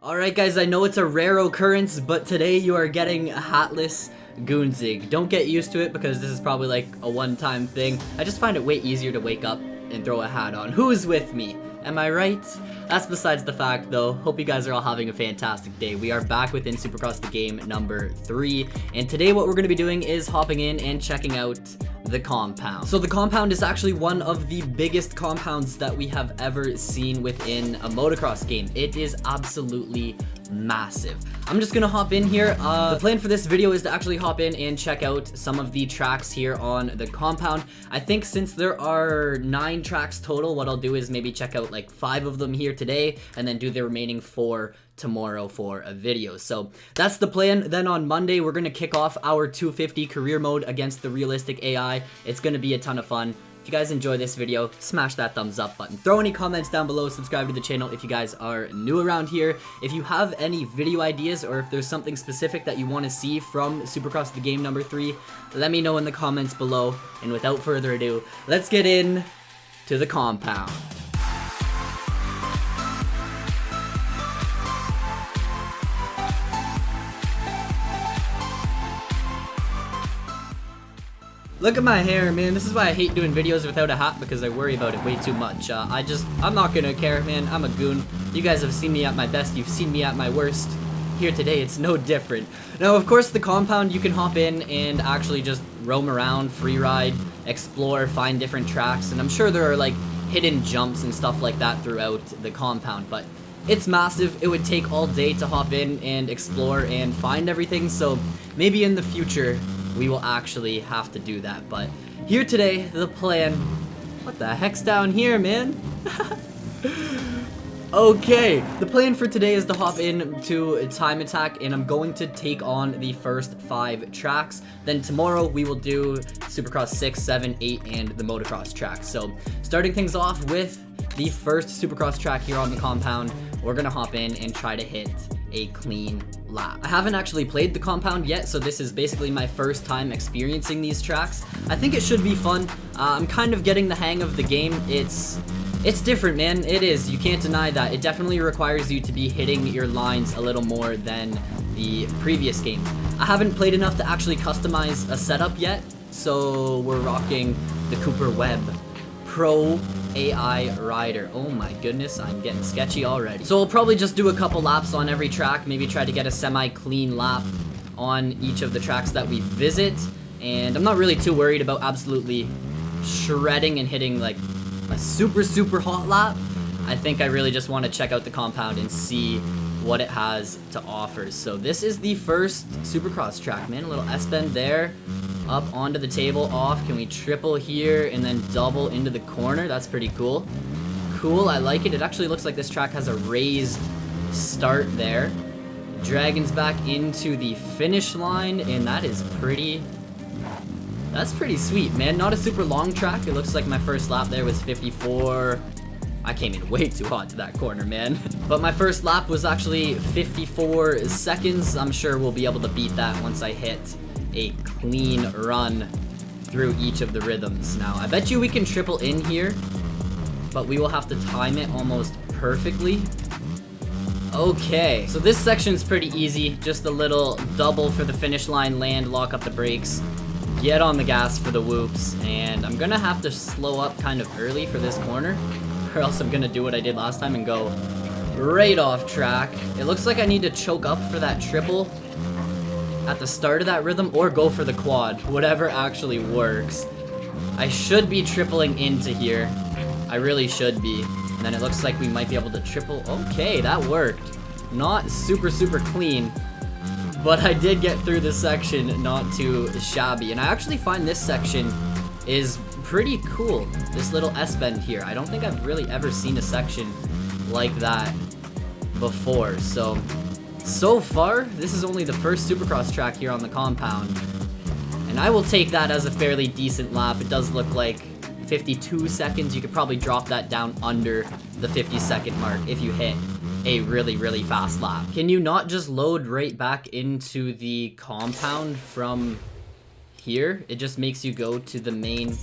Alright guys, I know it's a rare occurrence, but today you are getting a hatless Goonzig. Don't get used to it because this is probably like a one-time thing. I just find it way easier to wake up and throw a hat on. Who's with me? Am I right? That's besides the fact though. Hope you guys are all having a fantastic day. We are back within Supercross the game number 3, and today what we're going to be doing is hopping in and checking out the compound. So the compound is actually one of the biggest compounds that we have ever seen within a motocross game. It is absolutely massive. I'm just gonna hop in here. The plan for this video is to actually hop in and check out some of the tracks here on the compound. I think since there are 9 tracks total, what I'll do is maybe check out like 5 of them here today and then do the remaining 4 tomorrow for a video. So that's the plan. Then on Monday we're gonna kick off our 250 career mode against the realistic AI. It's gonna be a ton of fun. If you guys enjoy this video, smash that thumbs up button. Throw any comments down below, subscribe to the channel if you guys are new around here. If you have any video ideas or if there's something specific that you want to see from Supercross the game number 3, let me know in the comments below. And without further ado, let's get in to the compound. Look at my hair, man. This is why I hate doing videos without a hat, because I worry about it way too much. I'm not gonna care, man. I'm a goon. You guys have seen me at my best. You've seen me at my worst. Here today, it's no different. Now, of course, the compound, you can hop in and actually just roam around, free ride, explore, find different tracks. And I'm sure there are, like, hidden jumps and stuff like that throughout the compound. But it's massive. It would take all day to hop in and explore and find everything. So maybe in the future we will actually have to do that. But here today, the plan... What the heck's down here, man? Okay, the plan for today is to hop in to Time Attack, and I'm going to take on the first 5 tracks. Then tomorrow we will do Supercross 6, 7, 8, and the motocross track. So starting things off with the first Supercross track here on the compound, we're gonna hop in and try to hit a clean lap. I haven't actually played the compound yet, so this is basically my first time experiencing these tracks. I think it should be fun. I'm kind of getting the hang of the game. It's different, man. It is. You can't deny that. It definitely requires you to be hitting your lines a little more than the previous games. I haven't played enough to actually customize a setup yet, so we're rocking the Cooper Webb Pro AI rider. Oh my goodness, I'm getting sketchy already. So we'll probably just do a couple laps on every track, maybe try to get a semi-clean lap on each of the tracks that we visit. And I'm not really too worried about absolutely shredding and hitting like a super hot lap. I think I really just want to check out the compound and see what it has to offer. So this is the first Supercross track, man. A little S-bend there. Up onto the table, off. Can we triple here and then double into the corner? That's pretty cool. Cool, I like it. It actually looks like this track has a raised start there. Dragons back into the finish line, and that is pretty... That's pretty sweet, man. Not a super long track. It looks like my first lap there was 54... I came in way too hot to that corner, man. But my first lap was actually 54 seconds. I'm sure we'll be able to beat that once I hit a clean run through each of the rhythms. Now, I bet you we can triple in here, but we will have to time it almost perfectly. Okay, so this section's pretty easy. Just a little double for the finish line, land, lock up the brakes, get on the gas for the whoops, and I'm gonna have to slow up kind of early for this corner, or else I'm gonna do what I did last time and go right off track. It looks like I need to choke up for that triple at the start of that rhythm, or go for the quad, whatever actually works. I should be tripling into here. I really should be. And then it looks like we might be able to triple. Okay, that worked. Not super clean, but I did get through this section not too shabby. And I actually find this section is pretty cool. This little S-bend here. I don't think I've really ever seen a section like that before. So far, this is only the first Supercross track here on the compound, and I will take that as a fairly decent lap. It does look like 52 seconds. You could probably drop that down under the 50-second mark if you hit a really fast lap. Can you not just load right back into the compound from here? It just makes you go to the main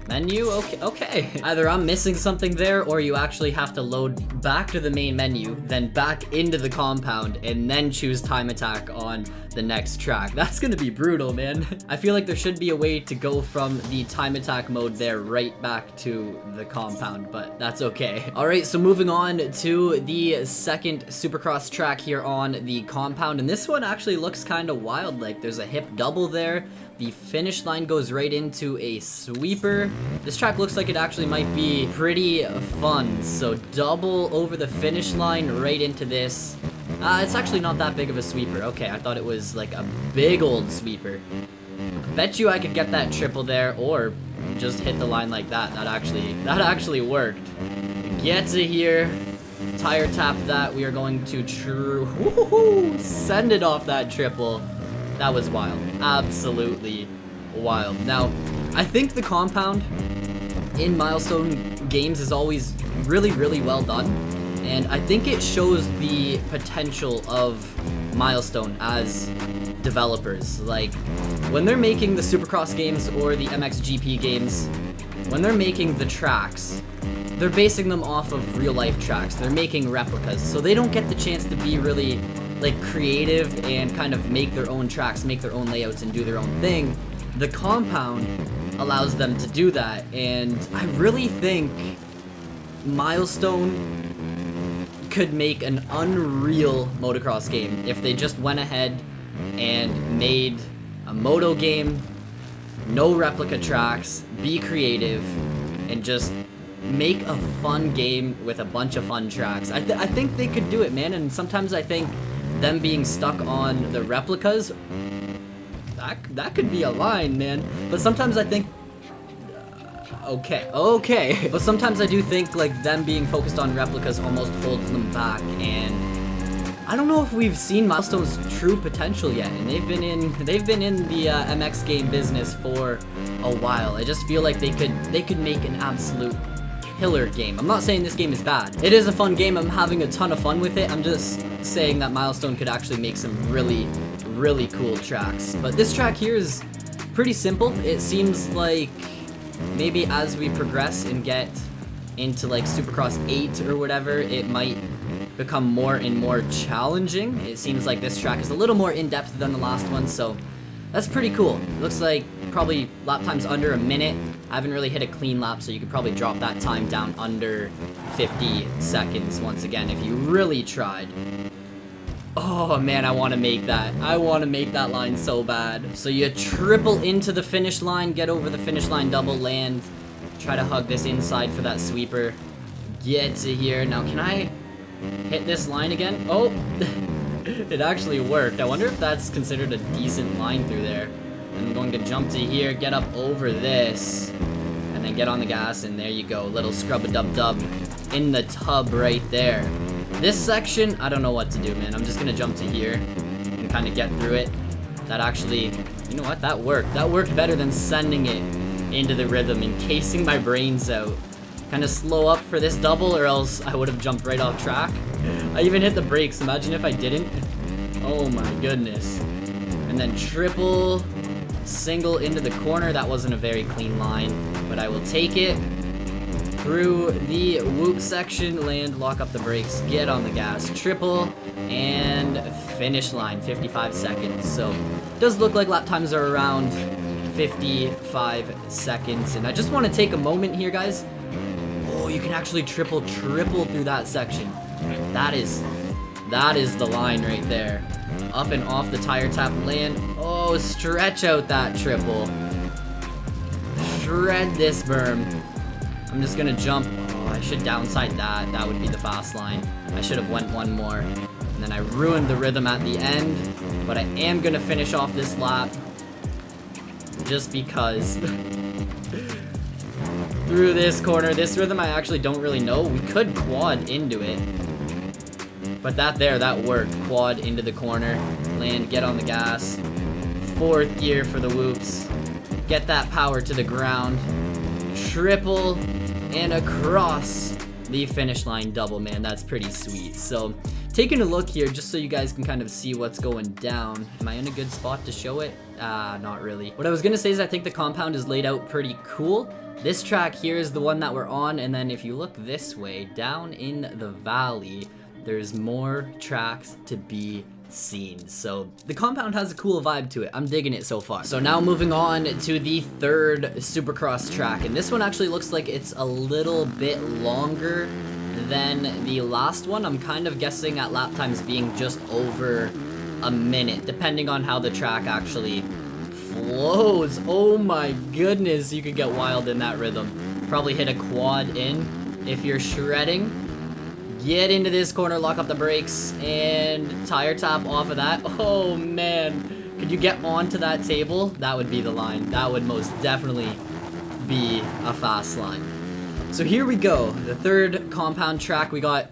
Menu? Okay. Either I'm missing something there, or you actually have to load back to the main menu, then back into the compound, and then choose time attack on the next track. That's gonna be brutal, man. I feel like there should be a way to go from the time attack mode there right back to the compound, but that's okay. Alright, so moving on to the second Supercross track here on the compound, and this one actually looks kind of wild. Like, there's a hip double there. The finish line goes right into a sweeper. This track looks like it actually might be pretty fun. So double over the finish line right into this. It's actually not that big of a sweeper. Okay, I thought it was like a big old sweeper. Bet you I could get that triple there, or just hit the line like that. That actually worked. Get to here. Tire tap that. We are going to send it off that triple. That was wild. Absolutely wild. Now, I think the compound in Milestone games is always really, really well done. And I think it shows the potential of Milestone as developers. Like, when they're making the Supercross games or the MXGP games, when they're making the tracks, they're basing them off of real life tracks. They're making replicas, so they don't get the chance to be really like creative and kind of make their own tracks, make their own layouts, and do their own thing. The compound allows them to do that, and I really think Milestone could make an unreal motocross game if they just went ahead and made a moto game, no replica tracks, be creative, and just make a fun game with a bunch of fun tracks. I think they could do it, man, and sometimes I think them being stuck on the replicas, that could be a line, man. But sometimes I think, okay. But sometimes I do think like them being focused on replicas almost holds them back, and I don't know if we've seen Milestone's true potential yet. And they've been in the MX game business for a while. I just feel like they could make an absolute killer game. I'm not saying this game is bad. It is a fun game. I'm having a ton of fun with it. I'm just saying that Milestone could actually make some really, really cool tracks. But this track here is pretty simple. It seems like maybe as we progress and get into like Supercross 8 or whatever, it might become more and more challenging. It seems like this track is a little more in-depth than the last one, so that's pretty cool. It looks like probably lap time's under a minute. I haven't really hit a clean lap, so you could probably drop that time down under 50 seconds once again if you really tried. Oh man, I want to make that. I want to make that line so bad. So you triple into the finish line, get over the finish line, double land, try to hug this inside for that sweeper. Get to here. Now, can I hit this line again? Oh, it actually worked. I wonder if that's considered a decent line through there. I'm going to jump to here, get up over this, and then get on the gas, and there you go. Little scrub-a-dub-dub in the tub right there. This section, I don't know what to do, man. I'm just going to jump to here and kind of get through it. That actually, you know what? That worked. That worked better than sending it into the rhythm, encasing my brains out. Kind of slow up for this double, or else I would have jumped right off track. I even hit the brakes. Imagine if I didn't. Oh my goodness. And then triple, single into the corner. That wasn't a very clean line, but I will take it. Through the whoop section, land, lock up the brakes, get on the gas, triple, and finish line, 55 seconds. So it does look like lap times are around 55 seconds. And I just want to take a moment here, guys. Oh, you can actually triple through that section. That is the line right there. Up and off the tire tap, land. Oh, stretch out that triple. Shred this berm. I'm just gonna jump. Oh, I should downside that. That would be the fast line. I should have went one more. And then I ruined the rhythm at the end. But I am gonna finish off this lap. Just because. Through this corner. This rhythm I actually don't really know. We could quad into it. But that worked. Quad into the corner. Land, get on the gas. Fourth gear for the whoops. Get that power to the ground. Triple and across the finish line double, man. That's pretty sweet. So taking a look here just so you guys can kind of see what's going down. Am I in a good spot to show it? Not really. What I was gonna say is I think the compound is laid out pretty cool. This track here is the one that we're on, and then if you look this way, down in the valley, there's more tracks to be seen. So the compound has a cool vibe to it. I'm digging it so far. So now moving on to the third Supercross track, and this one actually looks like it's a little bit longer than the last one. I'm kind of guessing at lap times being just over a minute, depending on how the track actually flows. Oh my goodness, you could get wild in that rhythm. Probably hit a quad in if you're shredding. Get into this corner, lock up the brakes, and tire tap off of that. Oh man, could you get onto that table? That would be the line. That would most definitely be a fast line. So here we go, the third compound track. We got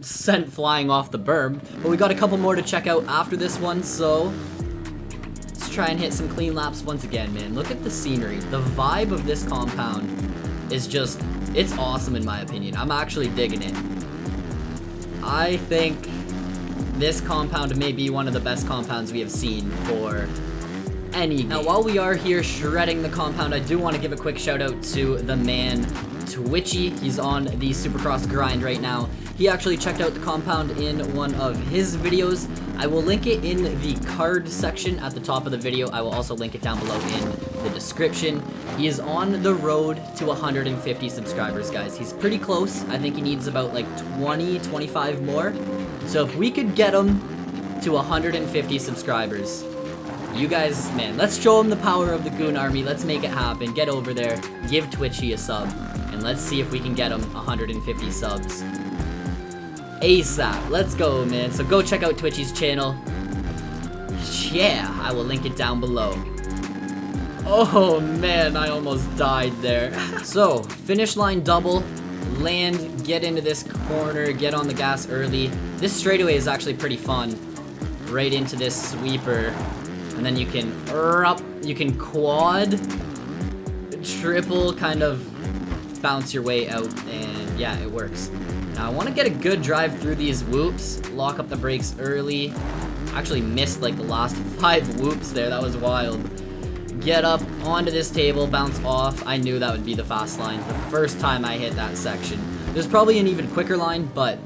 sent flying off the berm, but we got a couple more to check out after this one, so let's try and hit some clean laps once again, man. Look at the scenery. The vibe of this compound is just, it's awesome in my opinion. I'm actually digging it. I think this compound may be one of the best compounds we have seen for any game. Now while we are here shredding the compound, I do want to give a quick shout out to the man Twitchy. He's on the Supercross grind right now. He actually checked out the compound in one of his videos. I will link it in the card section at the top of the video. I will also link it down below in the description. He is on the road to 150 subscribers, guys. He's pretty close. I think he needs about like 20, 25 more. So if we could get him to 150 subscribers, you guys, man, let's show him the power of the Goon Army. Let's make it happen. Get over there, give Twitchy a sub, and let's see if we can get him 150 subs ASAP. Let's go, man. So go check out Twitchy's channel. Yeah, I will link it down below. Oh man, I almost died there. So, finish line double, land, get into this corner, get on the gas early. This straightaway is actually pretty fun. Right into this sweeper. And then you can quad, triple, kind of bounce your way out, and yeah, it works. Now I want to get a good drive through these whoops, lock up the brakes early. Actually missed like the last 5 whoops there, that was wild. Get up onto this table, bounce off. I knew that would be the fast line the first time I hit that section. There's probably an even quicker line, but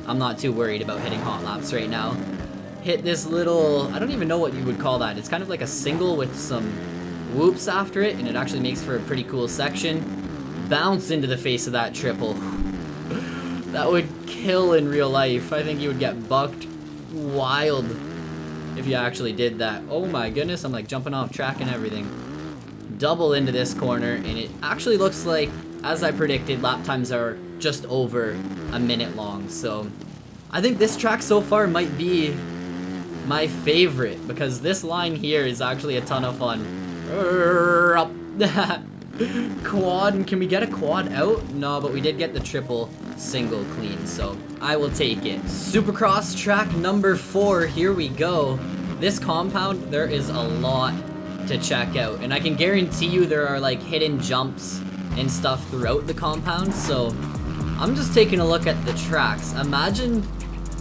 I'm not too worried about hitting hot laps right now. Hit this little, I don't even know what you would call that. It's kind of like a single with some whoops after it, and it actually makes for a pretty cool section. Bounce into the face of that triple. That would kill in real life. I think you would get bucked wild if you actually did that. Oh my goodness, I'm like jumping off track and everything. Double into this corner, and it actually looks like, as I predicted, lap times are just over a minute long. So I think this track so far might be my favorite, because this line here is actually a ton of fun. Quad, and can we get a quad out? No, but we did get the triple single clean, so I will take it. Supercross track number 4, here we go. This compound, there is a lot to check out, and I can guarantee you there are like hidden jumps and stuff throughout the compound, so I'm just taking a look at the tracks. Imagine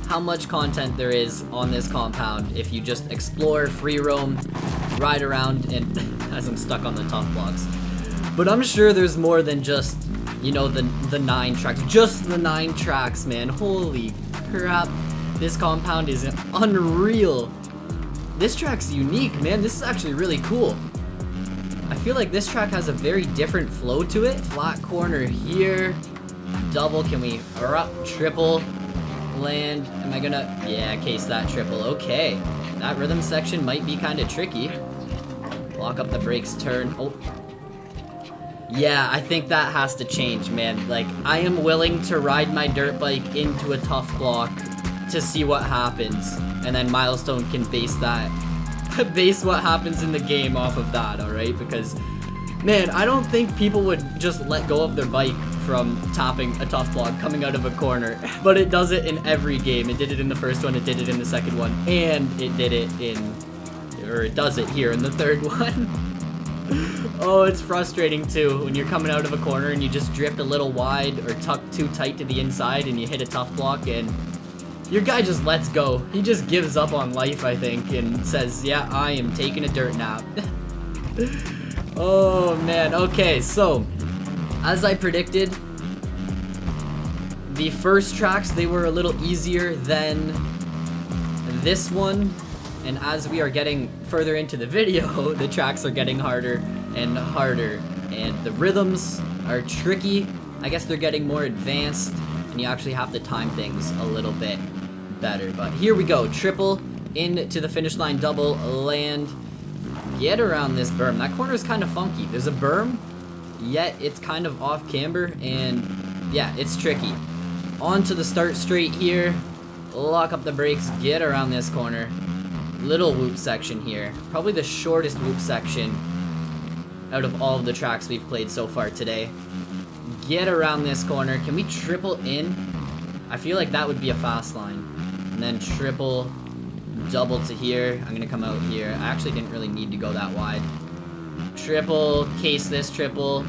how much content there is on this compound if you just explore, free roam, ride around, and as I'm stuck on the tough blocks. But I'm sure there's more than just, you know, the 9 tracks. Just the 9 tracks, man. Holy crap. This compound is unreal. This track's unique, man. This is actually really cool. I feel like this track has a very different flow to it. Flat corner here. Double, can we triple? Land, am I gonna, yeah, case that triple. Okay, that rhythm section might be kind of tricky. Lock up the brakes, turn. Oh, yeah, I think that has to change, man. Like, I am willing to ride my dirt bike into a tough block to see what happens, and then Milestone can base what happens in the game off of that. All right, because man, I don't think people would just let go of their bike from topping a tough block coming out of a corner, but it does it in every game. It did it in the first one, it did it in the second one, and it did it in, or it does it here in the third one. Oh, it's frustrating too when you're coming out of a corner and you just drift a little wide or tuck too tight to the inside and you hit a tough block and Your guy just lets go. He just gives up on life, I think, and says, yeah, I am taking a dirt nap. Oh, man. Okay, so, as I predicted, the first tracks, they were a little easier than this one. And as we are getting further into the video, the tracks are getting harder and harder. And the rhythms are tricky. I guess they're getting more advanced, and you actually have to time things a little bit better. But here we go. Triple into the finish line, double land. Get around this berm. That corner is kind of funky. There's a berm, yet it's kind of off camber, and yeah, it's tricky. On to the start straight here. Lock up the brakes, get around this corner. Little whoop section here. Probably the shortest whoop section out of all of the tracks we've played so far today. Get around this corner. Can we triple in? I feel like that would be a fast line. And then triple, double to here. I'm gonna come out here. I actually didn't really need to go that wide. Triple, case this triple.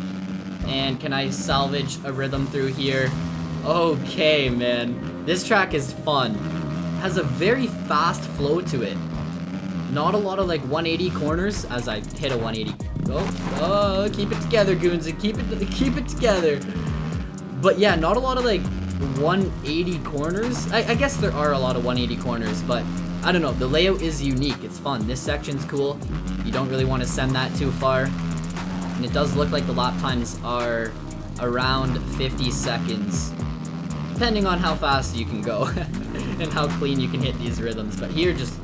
And can I salvage a rhythm through here? Okay, man. This track is fun. Has a very fast flow to it. Not a lot of like 180 corners as I hit a 180. Oh, keep it together, Goons, and keep it together. But yeah, not a lot of like 180 corners. I guess there are a lot of 180 corners, but I don't know. The layout is unique. It's fun. This section's cool. You don't really want to send that too far. And it does look like the lap times are around 50 seconds. Depending on how fast you can go and how clean you can hit these rhythms. But here, just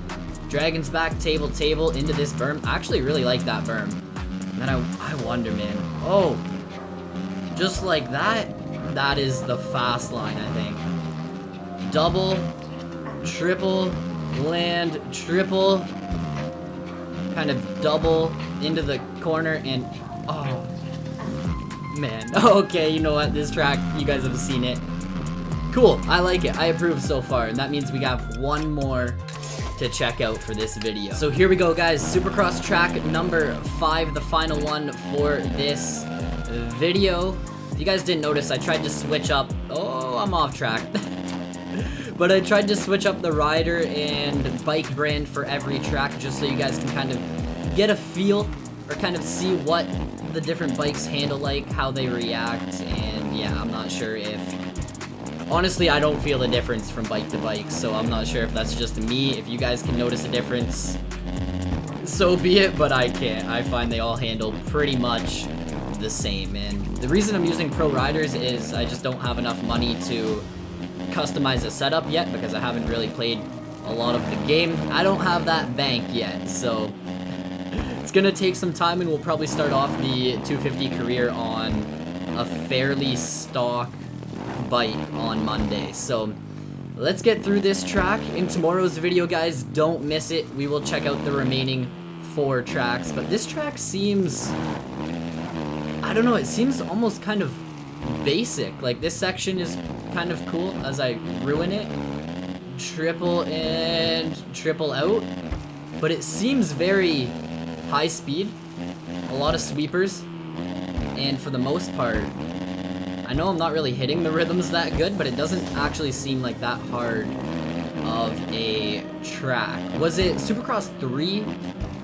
Dragon's back, table into this berm. I actually really like that berm. And then I wonder, man. Oh, just like that. That is the fast line, I think. Double, triple, land, triple. Kind of double into the corner and oh, man. Okay, you know what? This track, you guys have seen it. Cool, I like it. I approve so far, and that means we got one more to check out for this video. So here we go, guys. Supercross track number 5, the final one for this video. If you guys didn't notice, I tried to switch up. Oh, I'm off track. But I tried to switch up the rider and bike brand for every track just so you guys can kind of get a feel or kind of see what the different bikes handle like, how they react, and yeah, I'm not sure if... Honestly, I don't feel a difference from bike to bike, so I'm not sure if that's just me. If you guys can notice a difference, so be it, but I can't. I find they all handle pretty much the same, and the reason I'm using pro riders is I just don't have enough money to customize a setup yet because I haven't really played a lot of the game. I don't have that bank yet, so it's gonna take some time, and we'll probably start off the 250 career on a fairly stock bike on Monday. So let's get through this track. In tomorrow's video, guys, don't miss it. We will check out the remaining 4 tracks, but this track seems, I don't know, it seems almost kind of basic. Like, this section is kind of cool as I ruin it. Triple and triple out, but it seems very high speed, a lot of sweepers, and for the most part, I know I'm not really hitting the rhythms that good, but it doesn't actually seem like that hard of a track. Was it Supercross 3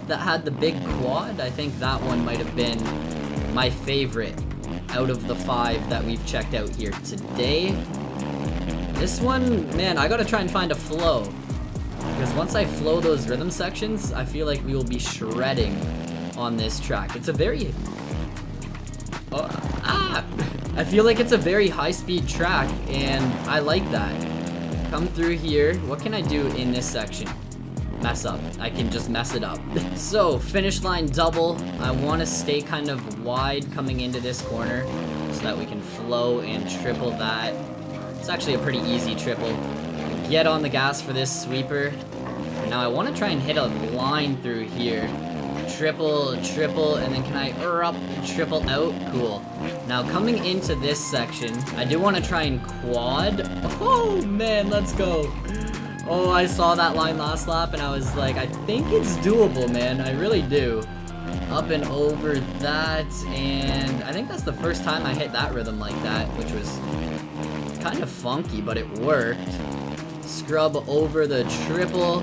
that had the big quad? I think that one might have been my favorite out of the 5 that we've checked out here today. This one, man, I gotta try and find a flow, because once I flow those rhythm sections, I feel like we will be shredding on this track. It's a very... I feel like it's a very high-speed track, and I like that. Come through here. What can I do in this section? Mess up. I can just mess it up. So, finish line double. I want to stay kind of wide coming into this corner so that we can flow and triple that. It's actually a pretty easy triple. Get on the gas for this sweeper. Now I want to try and hit a line through here. Triple, triple, and then can I up, triple out? Cool. Now coming into this section, I do want to try and quad. Oh man, let's go. Oh, I saw that line last lap and I was like, I think it's doable, man. I really do. Up and over that, and I think that's the first time I hit that rhythm like that, which was kind of funky, but it worked. Scrub over the triple,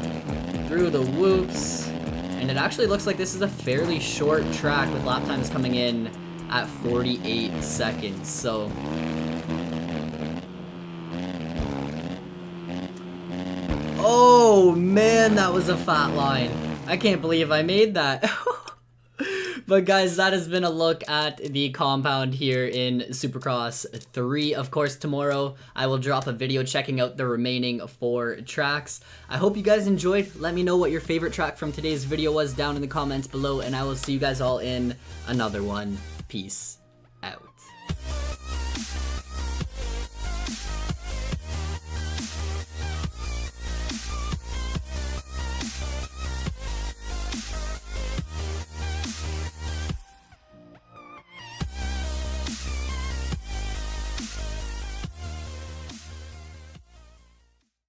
through the whoops. And it actually looks like this is a fairly short track with lap times coming in at 48 seconds. So oh man, that was a fat line. I can't believe I made that. But guys, that has been a look at the compound here in Supercross 3. Of course, tomorrow I will drop a video checking out the remaining 4 tracks. I hope you guys enjoyed. Let me know what your favorite track from today's video was down in the comments below, and I will see you guys all in another one. Peace out.